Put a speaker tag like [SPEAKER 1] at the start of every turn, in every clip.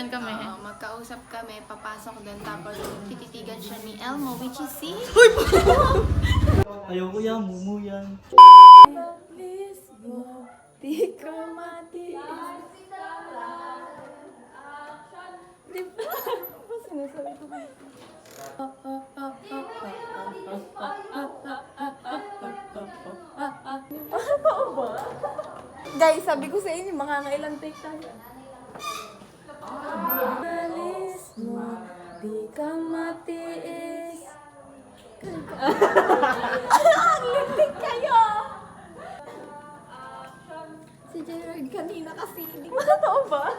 [SPEAKER 1] kami.
[SPEAKER 2] Magkausap kami, papasok doon, tapos tititigan siya ni Elmo, which is si...
[SPEAKER 3] Ayoko yan, mumu yan.
[SPEAKER 2] Di ko mati. Di ba? Ano sinasabi ko? Totoo ba? Guys, sabi ko sa inyo, makakailang take tayo. Alis mo, di ka matiis. Ang lintik kayo! Si Gerard kanina kasi, hindi mo totoo ba?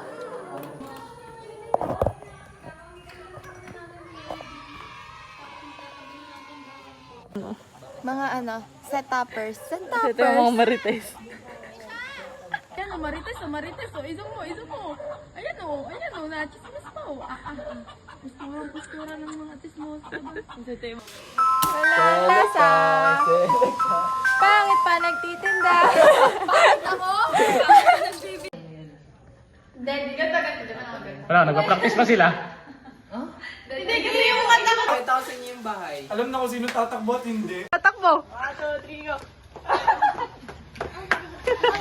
[SPEAKER 2] Mga set-uppers.
[SPEAKER 1] Ito yung mga marites.
[SPEAKER 2] Ayan o, Marites o. Iso mo. Ayan o, na-chismis pa o. Postura ng mga chismos. Walang lasa. Pangit pa nagtitinda. Pangit ako?
[SPEAKER 4] Wala, nagpa-practice pa sila.
[SPEAKER 2] Hindi kasi yung kanta ko.
[SPEAKER 5] Pakita ko sa inyo yung bahay.
[SPEAKER 3] Alam na kung sino tatakbo at hindi.
[SPEAKER 2] Tatakbo.
[SPEAKER 5] 1, 2, 3, go!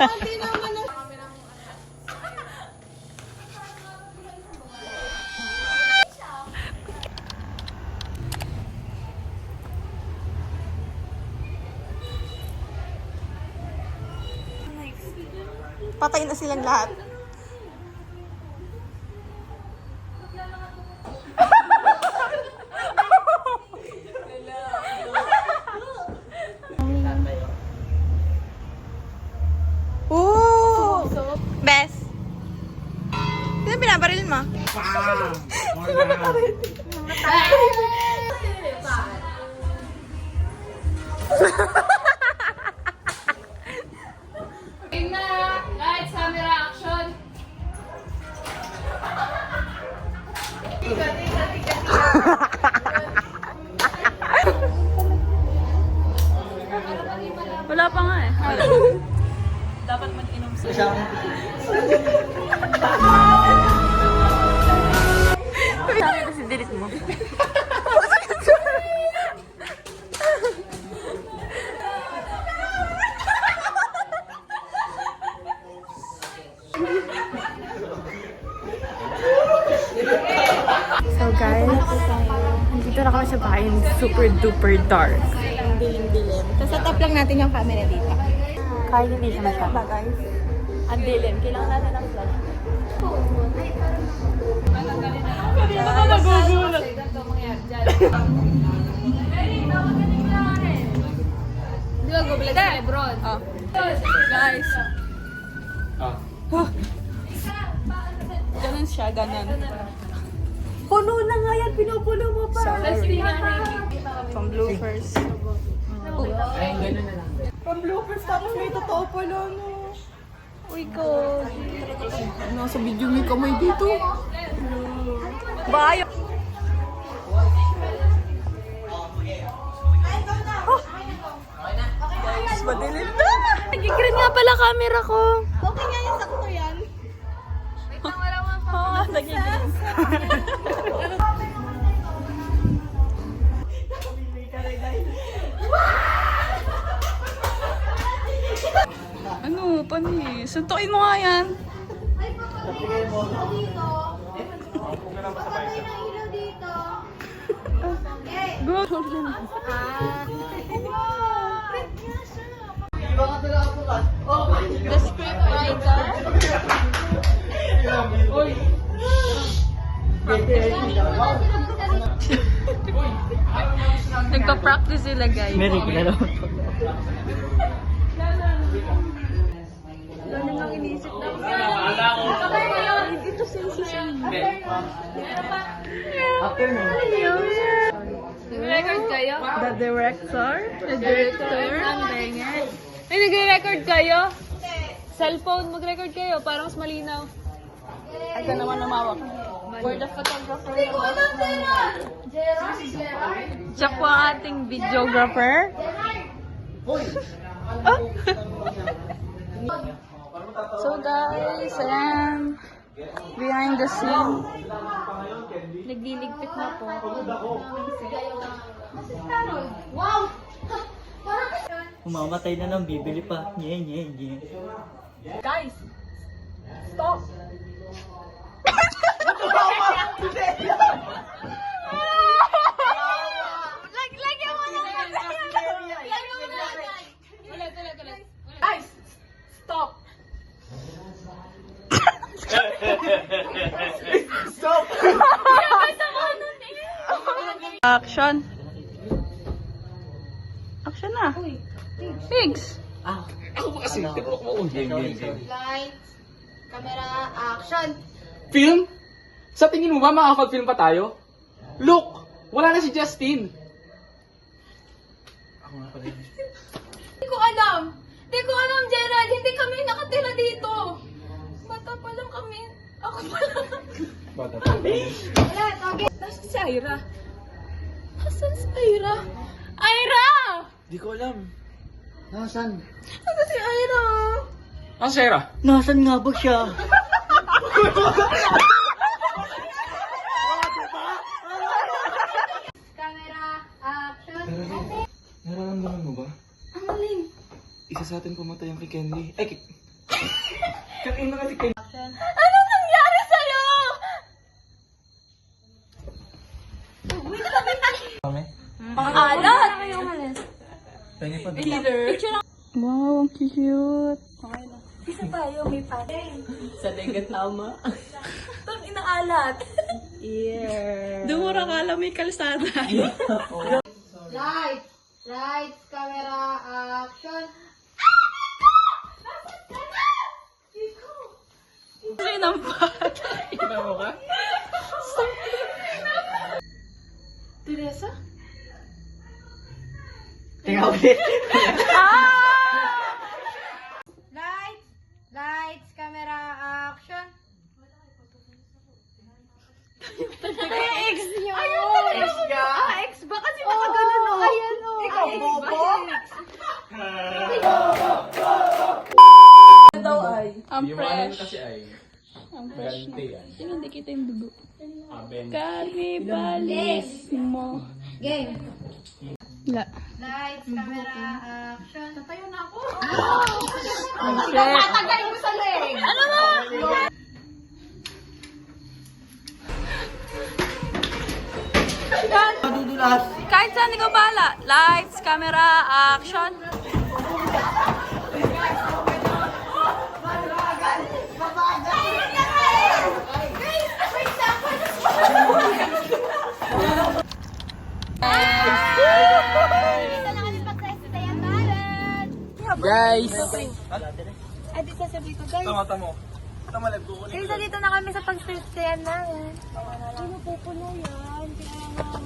[SPEAKER 2] Hindi naman ang... Patay na silang lahat. Oh! Bes! Sino binabarilin mo?
[SPEAKER 1] Lights, camera, action! Wala pa nga eh. Dapat mag-inom sila.
[SPEAKER 2] Sabi ko si delete mo. So guys, nandito na kami sa bahay. Super duper dark. Ang dilim-dilim. Tapos set up lang natin yung camera dito. Kahit hindi siya masyado. Ba guys? Ang dilim. Kailangan natin ng flash.
[SPEAKER 1] Kanina ka nagugulat. Di ba gugulat si Lebron?
[SPEAKER 2] Oh. Guys.
[SPEAKER 1] Ganun siya, ganun.
[SPEAKER 2] Puno na nga yan. Pinupuno mo pa.
[SPEAKER 1] Sorry.
[SPEAKER 2] From bloopers.
[SPEAKER 5] Ay, gano'n na lang.
[SPEAKER 2] From bloopers. Tapos may totoo pala, no? Uy, ko. Nasa video may kamay dito. Bayo. Guys, madilim na. Nag-green nga pala camera ko. Okay nga yung sakto yan.
[SPEAKER 1] Wait lang, wala mo pa.
[SPEAKER 2] Oo nga, nag-green.
[SPEAKER 1] Ano, pani? Suntukin mo nga yan. Go!
[SPEAKER 2] The script writer.
[SPEAKER 1] Nagpa-practice sila, guys.
[SPEAKER 3] Meron kilala mo.
[SPEAKER 2] Ganun lang iniisip na. Ito sensation.
[SPEAKER 5] After nun.
[SPEAKER 1] Nag-record kayo?
[SPEAKER 2] The director?
[SPEAKER 1] The director? Ang lengan. Ay, nag-record kayo? Cellphone, mag-record kayo para mas malinaw.
[SPEAKER 2] Ay, ka naman namawak.
[SPEAKER 1] We're the photographer. Siya po ang ating videographer.
[SPEAKER 2] So guys, ayan.
[SPEAKER 1] Behind the scene. Nagliligpit na po.
[SPEAKER 3] Umamatay na lang, bibili pa. Nye, nye, nye.
[SPEAKER 1] Guys! Stop! Lagyan mo na! Lagyan mo na! Ulit. Guys! Stop!
[SPEAKER 3] Stop!
[SPEAKER 1] Action! Action na! Pigs!
[SPEAKER 2] Lights, camera, action!
[SPEAKER 5] Film? Sa tingin mo ba makakapag-film pa tayo? Look! Wala na si Justin!
[SPEAKER 2] Hindi ko alam! Hindi ko alam, Gerald! Hindi kami nakatira dito! Bata pa lang kami. Ako pa lang.
[SPEAKER 5] Bata pa.
[SPEAKER 2] Wala, okay. Nasaan si Ira? Nasaan si Ira? Ira!
[SPEAKER 3] Di ko alam. Nasaan?
[SPEAKER 2] Nasaan si Ira?
[SPEAKER 5] Ah, Sarah?
[SPEAKER 3] Nasaan nga ba siya?
[SPEAKER 2] Camera, action!
[SPEAKER 5] Nararamdaman mo ba?
[SPEAKER 2] Ang alin?
[SPEAKER 5] Isa sa atin pumatay ang kay Kenley. Ay, kain na kasi Kenley.
[SPEAKER 2] Anong nangyari sa'yo?
[SPEAKER 3] Kami?
[SPEAKER 2] Ang alat!
[SPEAKER 3] Pengi pa din.
[SPEAKER 2] Picture lang.
[SPEAKER 1] Wow, ang cute!
[SPEAKER 2] Isa tayo, may panay.
[SPEAKER 5] Sa dagat tama.
[SPEAKER 2] Itong inaalat.
[SPEAKER 1] Dumura ka lang may kalsada.
[SPEAKER 2] Lights! Lights, camera, action!
[SPEAKER 1] Ay, nampak!
[SPEAKER 5] Ina mo ka?
[SPEAKER 2] Teresa?
[SPEAKER 3] Teka, ulit.
[SPEAKER 2] Lights! Lights, camera, action! Ex niyo!
[SPEAKER 3] Ex ka?
[SPEAKER 2] Ex ba? Kasi nakaganon o. Ayan o.
[SPEAKER 3] Ikaw, bobo?
[SPEAKER 1] Ang fresh.
[SPEAKER 5] kasi ay.
[SPEAKER 1] Ang fresh na.
[SPEAKER 5] Galante yan.
[SPEAKER 1] Sino hindi kita yung dugo?
[SPEAKER 5] Aben.
[SPEAKER 1] Karibalis mo.
[SPEAKER 2] Game.
[SPEAKER 1] Wala.
[SPEAKER 2] Lights, camera, action! Tatayo na ako!
[SPEAKER 1] Ang fresh.
[SPEAKER 2] Tatagay mo sa leg! Ano mo?
[SPEAKER 3] Madudulas.
[SPEAKER 1] Kahit saan ikaw bahala. Lights, camera, action.
[SPEAKER 5] Guys!
[SPEAKER 2] Ay, dito sa dito, guys.
[SPEAKER 3] Tama. Tamalag ko.
[SPEAKER 2] Guys, dito na kami sa pag-sayan namin. Ay, mapupuno yan.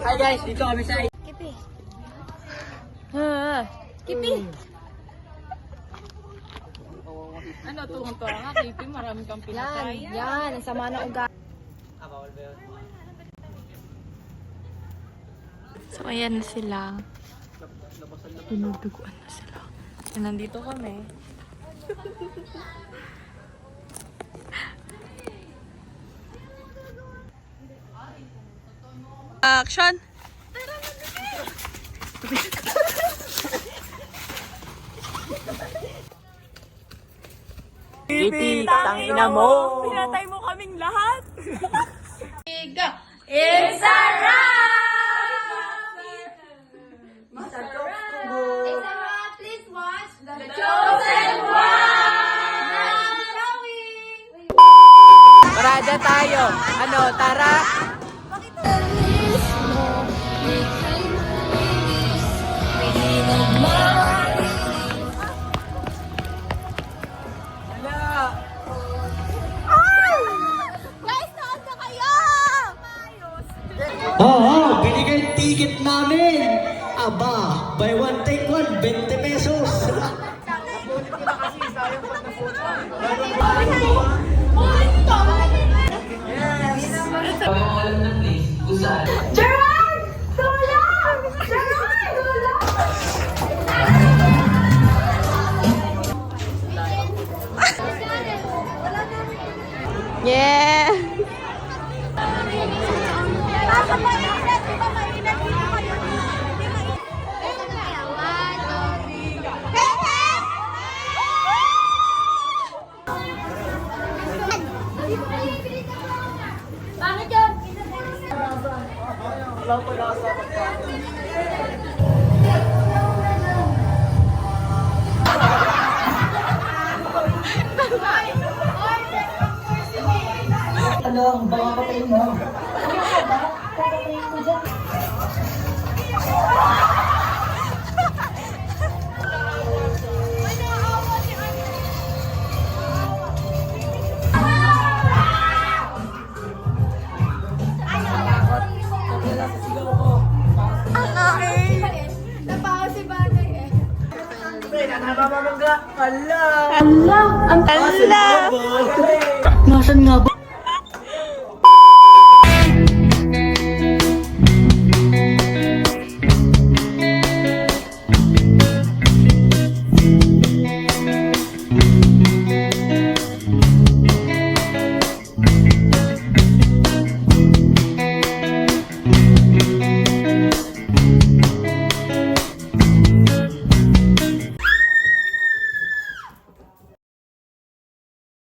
[SPEAKER 3] Hi guys, dito kami sa...
[SPEAKER 2] Kipi.
[SPEAKER 1] Ah.
[SPEAKER 2] Kipi.
[SPEAKER 1] Ano, tuwang-tuwa nga, Kipi, marami kang pinatay.
[SPEAKER 2] Yan. Ang sama na ugat.
[SPEAKER 1] So, ayan na sila. Pinuduguan na sila. And nandito kami. Action!
[SPEAKER 3] Kitty, tangina mo!
[SPEAKER 1] Pinatay mo kaming lahat!
[SPEAKER 2] It's a wrap! Please watch The Chosen One! Showing!
[SPEAKER 5] Parada tayo. Ano, tara?
[SPEAKER 2] Guys, saan na kayo?
[SPEAKER 3] Oo, binigay ticket namin. Aba, buy one take one, 20 pesos.
[SPEAKER 2] Gerard! Tulong! Gerard! Tulong!
[SPEAKER 1] Yeah!
[SPEAKER 3] lang, baka patayin mo.
[SPEAKER 2] Nasan nga ba?